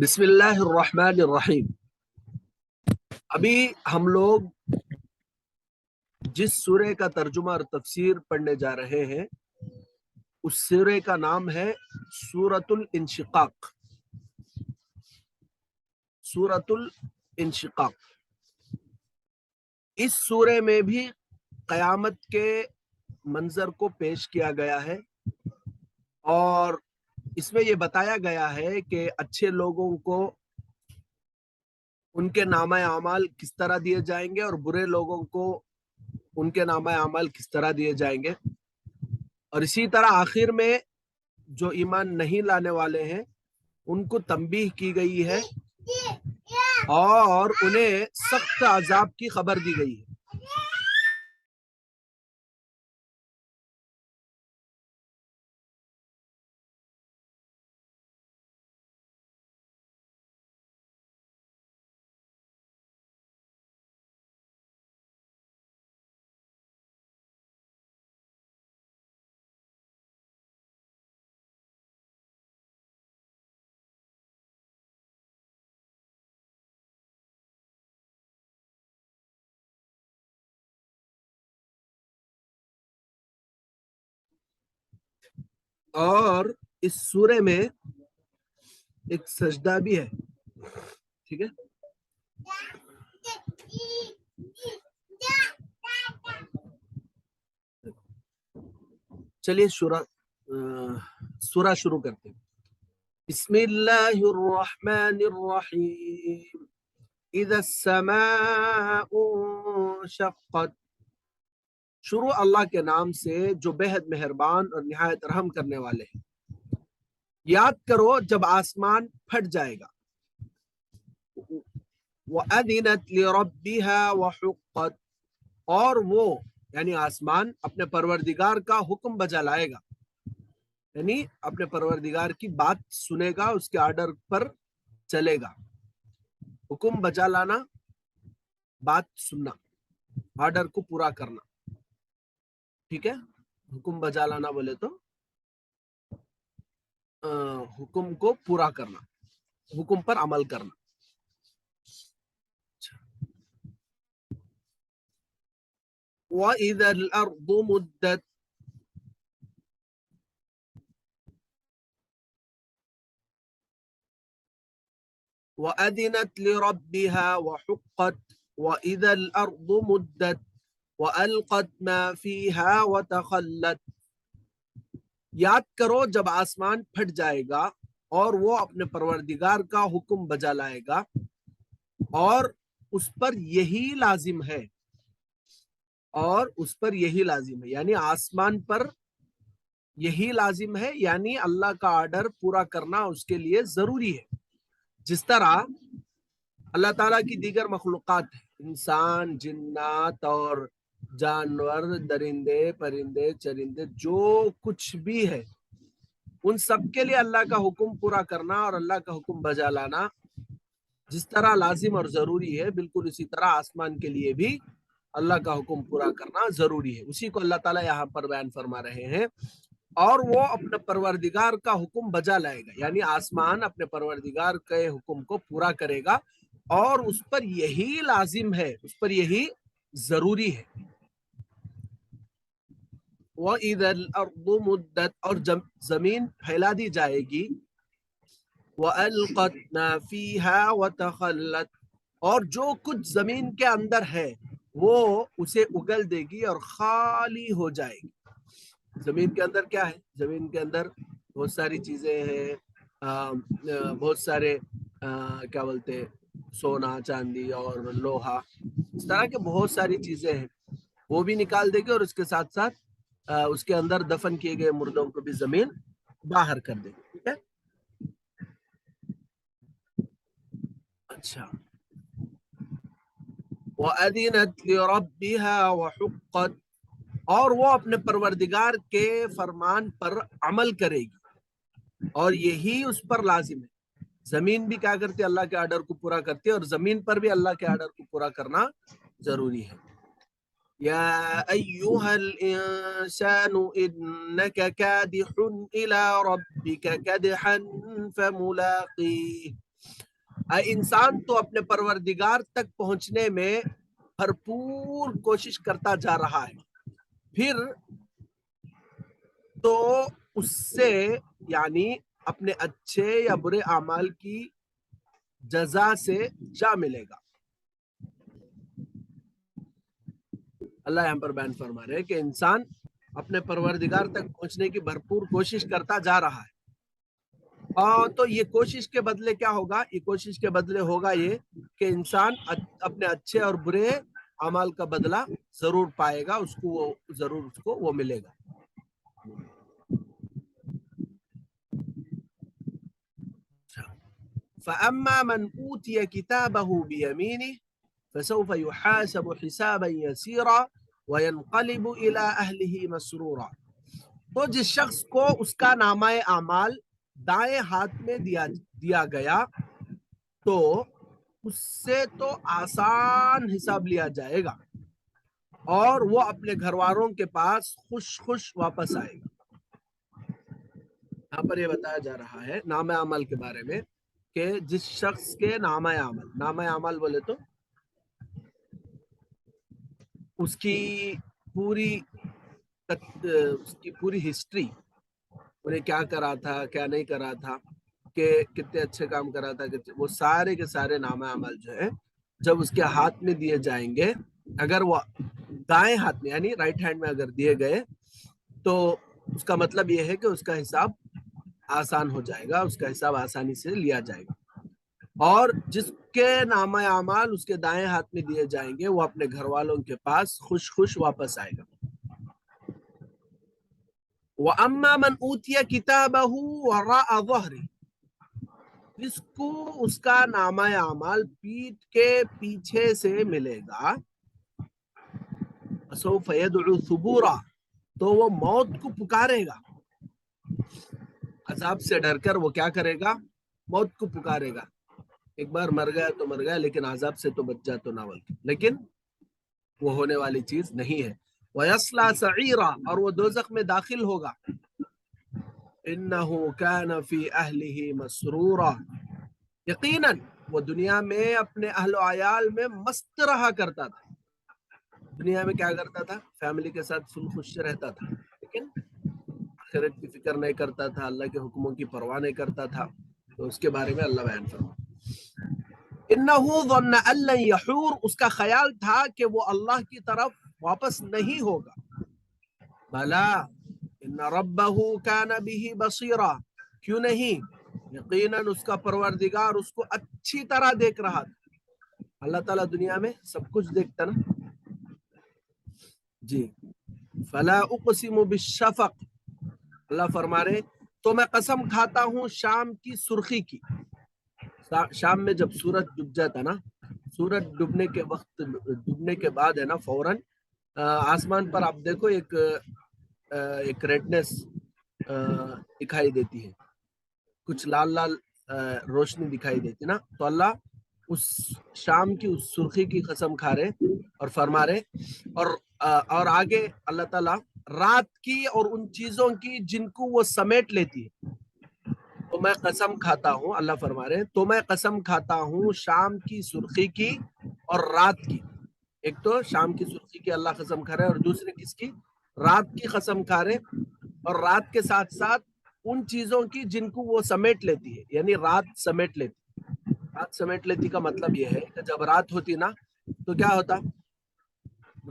بسم اللہ الرحمن الرحیم۔ ابھی ہم لوگ جس سورہ کا ترجمہ اور تفسیر پڑھنے جا رہے ہیں اس سورہ کا نام ہے سورۃ الانشقاق۔ سورۃ الانشقاق، اس سورہ میں بھی قیامت کے منظر کو پیش کیا گیا ہے اور اس میں یہ بتایا گیا ہے کہ اچھے لوگوں کو ان کے نامہ اعمال کس طرح دیے جائیں گے اور برے لوگوں کو ان کے نامہ اعمال کس طرح دیے جائیں گے، اور اسی طرح آخر میں جو ایمان نہیں لانے والے ہیں ان کو تنبیہ کی گئی ہے اور انہیں سخت عذاب کی خبر دی گئی ہے۔ اور اس سورے میں ایک سجدہ بھی ہے، ٹھیک ہے؟ چلیے سورہ شروع کرتے ہیں۔ بسم اللہ الرحمن الرحیم۔ اذا السماء انشقت، شروع اللہ کے نام سے جو بہت مہربان اور نہایت رحم کرنے والے ہیں۔ یاد کرو جب آسمان پھٹ جائے گا۔ وَأَذِنَتْ لِرَبِّهَا وَحُقَّتْ، اور وہ یعنی آسمان اپنے پروردگار کا حکم بجا لائے گا، یعنی اپنے پروردگار کی بات سنے گا، اس کے آرڈر پر چلے گا۔ حکم بجا لانا، بات سننا، آرڈر کو پورا کرنا، ٹھیک ہے؟ حکم بجا لانا بولے تو حکم کو پورا کرنا، حکم پر عمل کرنا۔ وَإِذَا الْأَرْضُ مُدَّتْ، وَأَذِنَتْ لِرَبِّهَا وَحُقَّتْ، وَإِذَا الْأَرْضُ مُدَّتْ وَأَلْقَتْ مَا فِيهَا وَتَخَلَّتْ، یاد کرو جب آسمان پھٹ جائے گا اور وہ اپنے پروردگار کا حکم بجا لائے گا، اور اس پر یہی لازم ہے، اور اس پر یہی لازم ہے، یعنی آسمان پر یہی لازم ہے، یعنی اللہ کا آرڈر پورا کرنا اس کے لیے ضروری ہے۔ جس طرح اللہ تعالیٰ کی دیگر مخلوقات ہیں، انسان، جنات اور جانور، درندے، پرندے، چرندے، جو کچھ بھی ہے، ان سب کے لیے اللہ کا حکم پورا کرنا اور اللہ کا حکم بجا لانا جس طرح لازم اور ضروری ہے، بالکل اسی طرح آسمان کے لیے بھی اللہ کا حکم پورا کرنا ضروری ہے۔ اسی کو اللہ تعالیٰ یہاں پر بیان فرما رہے ہیں۔ اور وہ اپنے پروردگار کا حکم بجا لائے گا، یعنی آسمان اپنے پروردگار کے حکم کو پورا کرے گا، اور اس پر یہی لازم ہے، اس پر یہی ضروری ہے۔ وَإِذَا الْأَرْضُ مُدَّتْ، اور زمین پھیلا دی جائے گی۔ وَأَلْقَتْ مَا فِيهَا وَتَخَلَّتْ، اور جو کچھ زمین کے اندر ہے وہ اسے اگل دے گی اور خالی ہو جائے گی۔ زمین کے اندر کیا ہے؟ زمین کے اندر بہت ساری چیزیں ہیں، بہت سارے کیا بولتے، سونا، چاندی اور لوہا، اس طرح کے بہت ساری چیزیں ہیں، وہ بھی نکال دے گی، اور اس کے ساتھ ساتھ اس کے اندر دفن کیے گئے مردوں کو بھی زمین باہر کر دے گی، ٹھیک ہے؟ اچھا، وَأَذِنَتْ لِرَبِّهَا وَحُقَّتْ، اور وہ اپنے پروردگار کے فرمان پر عمل کرے گی، اور یہی اس پر لازم ہے۔ زمین بھی کیا کرتی ہے؟ اللہ کے آرڈر کو پورا کرتی ہے، اور زمین پر بھی اللہ کے آرڈر کو پورا کرنا ضروری ہے۔ یا ایھا الانسان انک کادح الی ربک کدحا فملاقیہ، انسان تو اپنے پروردگار تک پہنچنے میں بھرپور کوشش کرتا جا رہا ہے، پھر تو اس سے یعنی اپنے اچھے یا برے اعمال کی جزا سے جا ملے گا۔ اللہ یہاں پر بیان فرما رہے ہیں کہ انسان اپنے پروردگار تک پہنچنے کی بھرپور کوشش کرتا جا رہا ہے، اور تو یہ کوشش کے بدلے کیا ہوگا؟ یہ کوشش کے بدلے ہوگا یہ کہ انسان اپنے اچھے اور برے اعمال کا بدلہ ضرور پائے گا، اس کو وہ ملے گا۔ فَأَمَّا مَنْ أُوتِيَ كِتَابَهُ بِيَمِينِهِ فَسَوْفَ يُحَاسَبُ حِسَابًا يَسِيرًا وَيَنْقَلِبُ إِلَىٰ أَهْلِهِ مَسْرُورًا۔ تو جس شخص کو اس کا نامہ اعمال دائیں ہاتھ میں دیا گیا تو اس سے تو آسان حساب لیا جائے گا اور وہ اپنے گھر والوں کے پاس خوش خوش واپس آئے گا۔ یہاں پر یہ بتایا جا رہا ہے نامہ عمل کے بارے میں کہ جس شخص کے نامہ عمل بولے تو اس کی پوری ہسٹری، انہیں کیا کرا تھا کیا نہیں کرا تھا، کہ کتنے اچھے کام کرا تھا، وہ سارے کے سارے نامہ عمل جو ہے جب اس کے ہاتھ میں دیے جائیں گے، اگر وہ دائیں ہاتھ میں یعنی رائٹ ہینڈ میں اگر دیے گئے تو اس کا مطلب یہ ہے کہ اس کا حساب آسان ہو جائے گا، اس کا حساب آسانی سے لیا جائے گا، اور جس کے نامہ اعمال اس کے دائیں ہاتھ میں دیے جائیں گے وہ اپنے گھر والوں کے پاس خوش خوش واپس آئے گا۔ وَأَمَّا مَنْ أُوتِيَ كِتَابَهُ وَرَاءَ ظَهْرِهِ، جس کو اس کا نامہ اعمال پیٹھ کے پیچھے سے ملے گا، فَسَوْفَ يَدْعُو ثُبُورًا، تو وہ موت کو پکارے گا، عذاب سے ڈر کر وہ کیا کرے گا؟ موت کو پکارے گا۔ ایک بار مر گیا تو مر گیا، لیکن عذاب سے تو بچ جا تو نہ بلکہ، لیکن وہ ہونے والی چیز نہیں ہے۔ وَيَصْلَىٰ سَعِيرًا، اور وہ دوزخ میں داخل ہوگا۔ إِنَّهُ كَانَ فِي أَهْلِهِ مَسْرُورًا، یقیناً وہ دنیا میں اپنے اہل و عیال میں مست رہا کرتا تھا۔ دنیا میں کیا کرتا تھا؟ فیملی کے ساتھ فل خوش رہتا تھا، لیکن آخرت کی فکر نہیں کرتا تھا، اللہ کے حکموں کی پرواہ نہیں کرتا تھا۔ تو اس کے بارے میں اللہ بیان فرماتا ہے اِنَّهُ ظَنَّ أَن لَّن يَحُورَ، اس کا خیال تھا کہ وہ اللہ کی طرف واپس نہیں ہوگا۔ بَلَا إِنَّ رَبَّهُ كَانَ بِهِ بَصِيرًا، کیوں نہیں، یقیناً اس کا پروردگار اس کو اچھی طرح دیکھ رہا تھا۔ اللہ تعالیٰ دنیا میں سب کچھ دیکھتا نا جی۔ فَلَا أُقْسِمُ بِالشَّفَقِ، اللہ فرما رہے تو میں قسم کھاتا ہوں شام کی سرخی کی۔ شام میں جب سورج ڈوب جاتا نا، سورج ڈوبنے کے وقت، ڈوبنے کے بعد ہے نا فوراً آسمان پر آپ دیکھو ایک ریڈنس دکھائی دیتی ہے، کچھ لال لال روشنی دکھائی دیتی نا، تو اللہ اس شام کی اس سرخی کی قسم کھا رہے اور فرما رہے، اور آگے اللہ تعالیٰ رات کی اور ان چیزوں کی جن کو وہ سمیٹ لیتی ہے۔ تو میں قسم کھاتا ہوں، اللہ فرما رہے تو میں قسم کھاتا ہوں شام کی سرخی کی اور رات کی۔ ایک تو شام کی سرخی کی اللہ قسم کھا رہے اور دوسری کس کی؟ رات کی قسم کھا رہے، اور رات کے ساتھ ساتھ ان چیزوں کی جن کو وہ سمیٹ لیتی ہے، یعنی رات سمیٹ لیتی۔ رات سمیٹ لیتی کا مطلب یہ ہے کہ جب رات ہوتی نا تو کیا ہوتا؟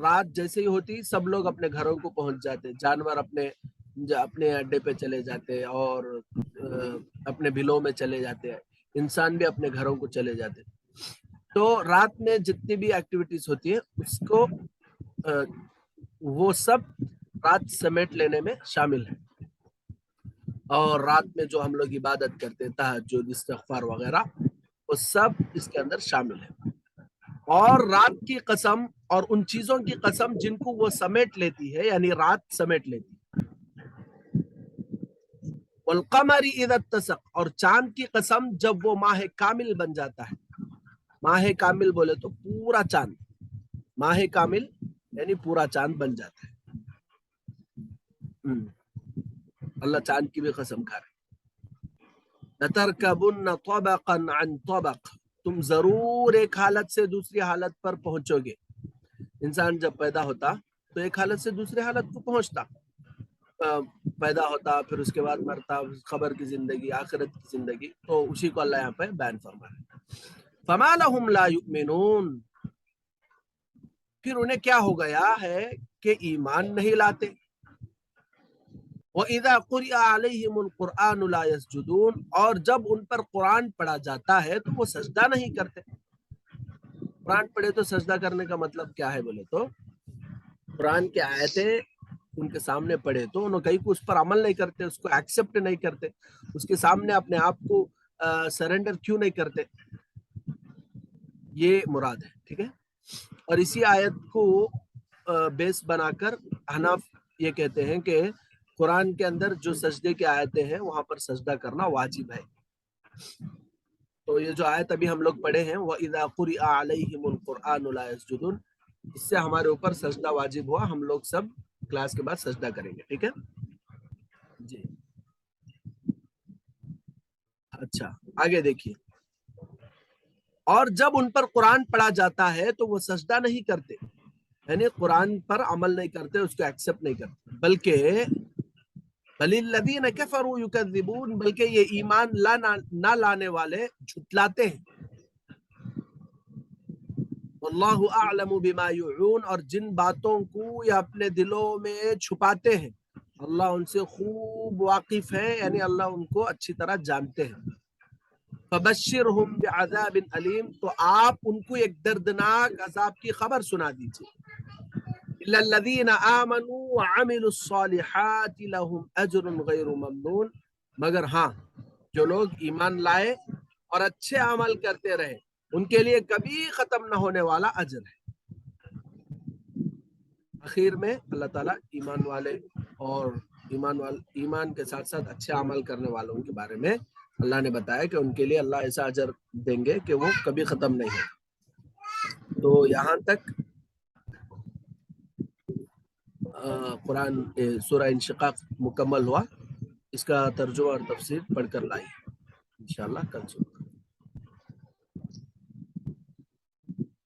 رات جیسے ہی ہوتی سب لوگ اپنے گھروں کو پہنچ جاتے، جانور اپنے اڈے پہ چلے جاتے اور اپنے بلوں میں چلے جاتے ہیں، انسان بھی اپنے گھروں کو چلے جاتے۔ تو رات میں جتنی بھی ایکٹیویٹیز ہوتی ہیں اس کو وہ سب رات سمیٹ لینے میں شامل ہے، اور رات میں جو ہم لوگ عبادت کرتے، تہجد، استغفار وغیرہ، وہ سب اس کے اندر شامل ہے۔ اور رات کی قسم اور ان چیزوں کی قسم جن کو وہ سمیٹ لیتی ہے، یعنی رات سمیٹ لیتی ہے۔ والقمر اذا اتسق، اور چاند کی قسم جب وہ ماہ کامل بن جاتا ہے۔ ماہ کامل بولے تو پورا چاند، ماہ کامل یعنی پورا چاند بن جاتا ہے۔ اللہ چاند کی بھی قسم کھا رہے۔ لَتَرْكَبُنَّ طَبَقًا عَنْ طَبَقٍ، تم ضرور ایک حالت سے دوسری حالت پر پہنچو گے. انسان جب پیدا ہوتا تو ایک حالت سے دوسری حالت کو پہنچتا، پیدا ہوتا پھر اس کے بعد مرتا، خبر کی زندگی، آخرت کی زندگی. تو اسی کو اللہ یہاں پہ بیان فرما رہا ہے. فما لهم لا یؤمنون، پھر انہیں کیا ہو گیا ہے کہ ایمان نہیں لاتے. وَإِذَا قُرِئَ عَلَيْهِمُ الْقُرْآنُ لَا يَسْجُدُونَ، اور جب ان پر قرآن پڑھا جاتا ہے تو وہ سجدہ نہیں کرتے. قرآن پڑھے تو سجدہ کرنے کا مطلب کیا ہے بولے تو قرآن کی آیتیں ان کے سامنے پڑھے تو انہوں کہیں کو اس پر عمل نہیں کرتے، اس کو ایکسپٹ نہیں کرتے، اس کے سامنے اپنے آپ کو سرنڈر کیوں نہیں کرتے، یہ مراد ہے. ٹھیک ہے. اور اسی آیت کو بیس بنا کر حنف یہ کہتے ہیں کہ قرآن کے اندر جو سجدے کی آیتیں ہیں وہاں پر سجدہ کرنا واجب ہے. تو یہ جو آیت ابھی ہم لوگ پڑھے ہیں وَإِذَا قُرِئَ عَلَيْهِمُ الْقُرْآنُ لَا يَسْجُدُونَ، اس سے ہمارے اوپر سجدہ واجب ہوا. ہم لوگ سب کلاس کے بعد سجدہ کریں گے. ٹھیک ہے جی. اچھا آگے دیکھیے. اور جب ان پر قرآن پڑھا جاتا ہے تو وہ سجدہ نہیں کرتے، یعنی قرآن پر عمل نہیں کرتے، اس کو ایکسپٹ نہیں کرتے، بلکہ بل الذین کفروا یکذبون، بلکہ یہ ایمان نہ لانے والے جھٹلاتے ہیں. واللہ اعلم بما یعون، اور جن باتوں کو یہ اپنے دلوں میں چھپاتے ہیں اللہ ان سے خوب واقف ہے، یعنی اللہ ان کو اچھی طرح جانتے ہیں. فبشرہم بعذاب علیم، تو آپ ان کو ایک دردناک عذاب کی خبر سنا دیجیے. الا الذین آمنوا وعملوا الصالحات لهم اجر غیر ممنون، مگر ہاں جو لوگ ایمان لائے اور اچھے عمل کرتے رہے ان کے لیے کبھی ختم نہ ہونے والا اجر ہے. اخیر میں اللہ تعالیٰ ایمان والے اور ایمان کے ساتھ ساتھ اچھے عمل کرنے والوں کے بارے میں اللہ نے بتایا کہ ان کے لیے اللہ ایسا اجر دیں گے کہ وہ کبھی ختم نہیں ہے. تو یہاں تک قرآن سورہ انشقاق مکمل ہوا. اس کا ترجمہ اور تفسیر پڑھ کر لائیے انشاءاللہ کل صبح.